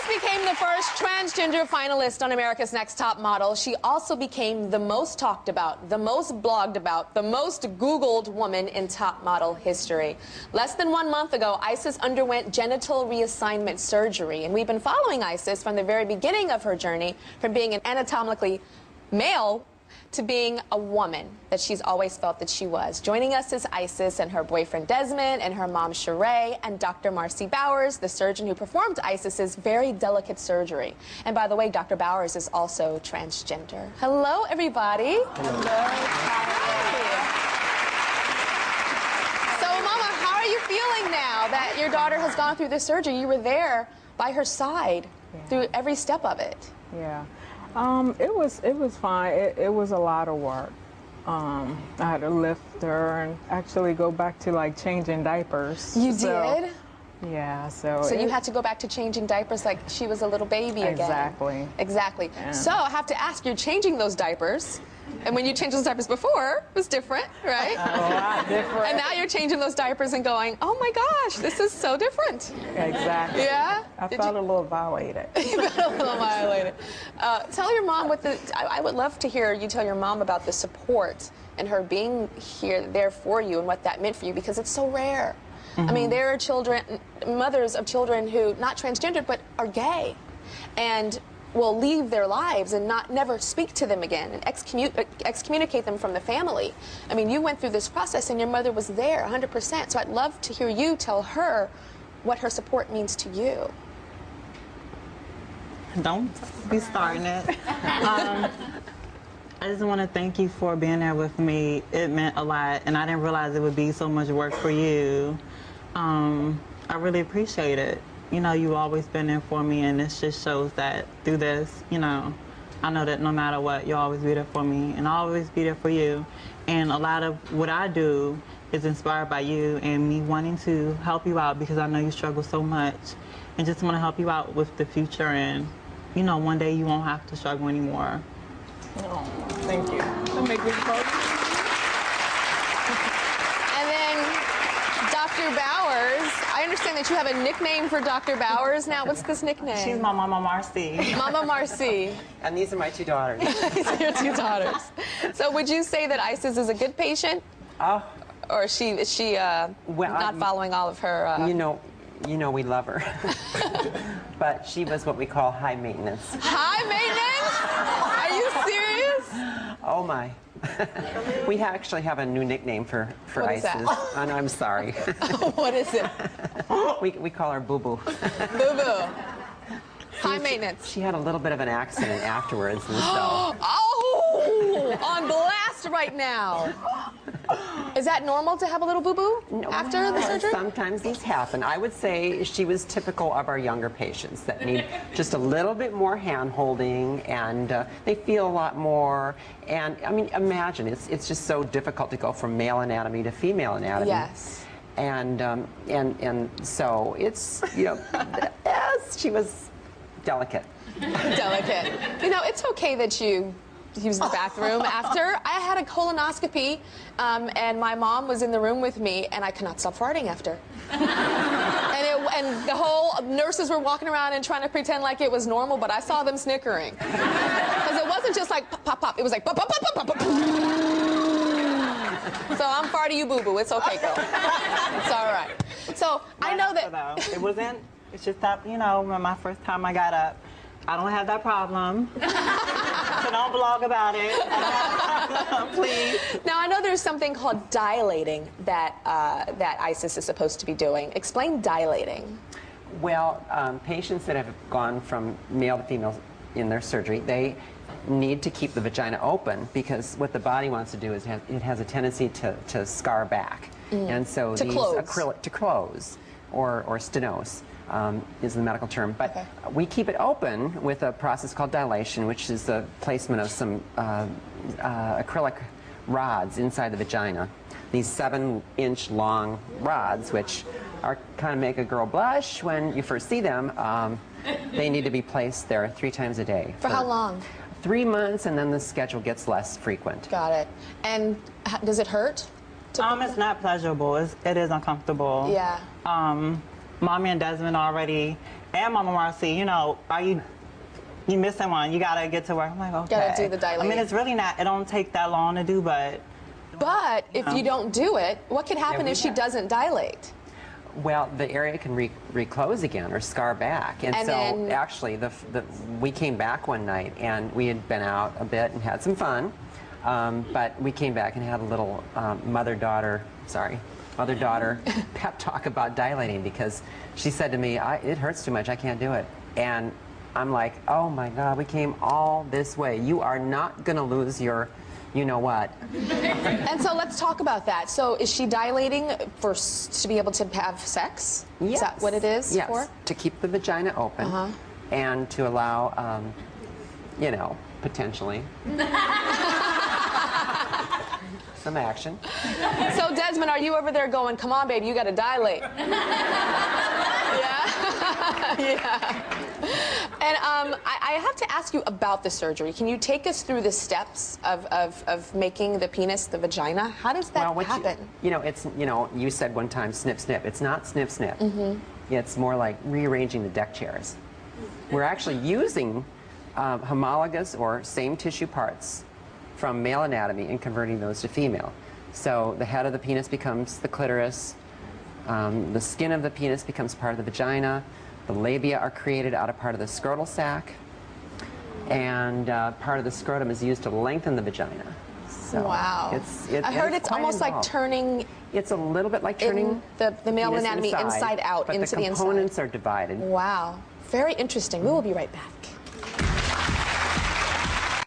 became the first transgender finalist on America's Next Top Model, she also became the most talked about, the most blogged about, the most Googled woman in top model history. Less than 1 month ago, Isis underwent genital reassignment surgery, and we've been following Isis from the very beginning of her journey, from being an anatomically male to being a woman that she's always felt that she was. Joining us is Isis and her boyfriend Desmond and her mom Sheree and Dr. Marcy Bowers, the surgeon who performed Isis's very delicate surgery. And by the way, Dr. Bowers is also transgender. Hello, everybody. Hello. So, Mama, how are you feeling now that your daughter has gone through this surgery? You were there by her side through every step of it. Yeah. It was fine. It was a lot of work. I had to lift her and actually go back to like changing diapers. You did? Yeah, so you had to go back to changing diapers like she was a little baby again. Exactly. Exactly. Yeah. So I have to ask, you're changing those diapers. And when you changed those diapers before, it was different, right? A lot different. And now you're changing those diapers and going, oh my gosh, this is so different. Exactly. Yeah? I felt a little violated. You felt a little violated. Tell your mom what I would love to hear you tell your mom about the support and her being there for you and what that meant for you, because it's so rare. I mean, there are children, mothers of children who, not transgendered, but are gay, and will leave their lives and never speak to them again and excommunicate them from the family. I mean, you went through this process and your mother was there 100%. So I'd love to hear you tell her what her support means to you. Don't be starting it. I just want to thank you for being there with me. It meant a lot, and I didn't realize it would be so much work for you. I really appreciate it. You know, you've always been there for me, and this just shows that through this, you know, I know that no matter what, you'll always be there for me, and I'll always be there for you. And a lot of what I do is inspired by you and me wanting to help you out, because I know you struggle so much, and just want to help you out with the future, and, you know, one day you won't have to struggle anymore. Oh, thank you. That makes me proud. And then Dr. Bowers, I understand that you have a nickname for Dr. Bowers now. What's this nickname? She's my Mama Marcy. Mama Marcy. And these are my 2 daughters. These are your 2 daughters. So would you say that Isis is a good patient? Or is she not following all of her... You know we love her. But she was what we call high maintenance. High maintenance? Are you serious? Oh my. We actually have a new nickname for Isis. And I'm sorry. What is it? We call her Boo Boo. Boo Boo. High maintenance. She had a little bit of an accident afterwards, and so. Oh! On blast right now. Is that normal to have a little boo-boo after the surgery? Sometimes these happen. I would say she was typical of our younger patients that need just a little bit more hand-holding, and they feel a lot more. And, I mean, imagine, it's just so difficult to go from male anatomy to female anatomy. Yes. And so it's, you know, yes, she was delicate. Delicate. You know, it's okay that you used the bathroom after. I had a colonoscopy, and my mom was in the room with me, and I could not stop farting after. And the whole nurses were walking around and trying to pretend like it was normal, but I saw them snickering. Because it wasn't just like pop, pop, pop. It was like pop, pop, pop, pop, pop, pop. So I'm far to you, boo-boo. It's okay, girl. It's all right. So I know that... It wasn't, it's just that, you know, when my first time I got up, I don't have that problem. So don't blog about it. I don't have that problem, please. Now, I know there's something called dilating that Isis is supposed to be doing. Explain dilating. Well, patients that have gone from male to female in their surgery, they need to keep the vagina open, because what the body wants to do is it has a tendency to scar back. And so these acrylic to close, or stenose. Is the medical term, but we keep it open with a process called dilation, which is the placement of some acrylic rods inside the vagina. These 7-inch long rods, which kind of make a girl blush when you first see them. They need to be placed there 3 times a day. For how long? 3 months, and then the schedule gets less frequent. Got it. And does it hurt? It's not pleasurable. It is uncomfortable. Yeah. Mommy and Desmond already And Mama Marcy, you know, you missing one? You gotta get to work. I'm like, okay. Gotta do the dilating. I mean, it's really not. It don't take that long to do, but. But if you don't do it, what could happen if she doesn't dilate? Well, the area can reclose again or scar back. And so then, actually, we came back one night and we had been out a bit and had some fun. But we came back and had a little mother-daughter pep talk about dilating, because she said to me, it hurts too much, I can't do it. And I'm like, oh my God, we came all this way. You are not gonna lose your you-know-what. and so let's talk about that. So is she dilating to be able to have sex? Yes. Is that what it is yes. for? To keep the vagina open and to allow, you know, potentially some action. So Desmond, are you over there going, come on, baby, you gotta dilate? Yeah? Yeah. And I have to ask you about the surgery. Can you take us through the steps of making the penis the vagina? How does that happen? You said one time snip, snip. It's not snip, snip. It's more like rearranging the deck chairs. We're actually using homologous or same tissue parts from male anatomy and converting those to female. So the head of the penis becomes the clitoris, the skin of the penis becomes part of the vagina, the labia are created out of part of the scrotal sac, and part of the scrotum is used to lengthen the vagina. So wow. I heard it's almost like turning. It's a little bit like turning the male anatomy inside out but into the inside. the components are divided. Wow. Very interesting. We will be right back.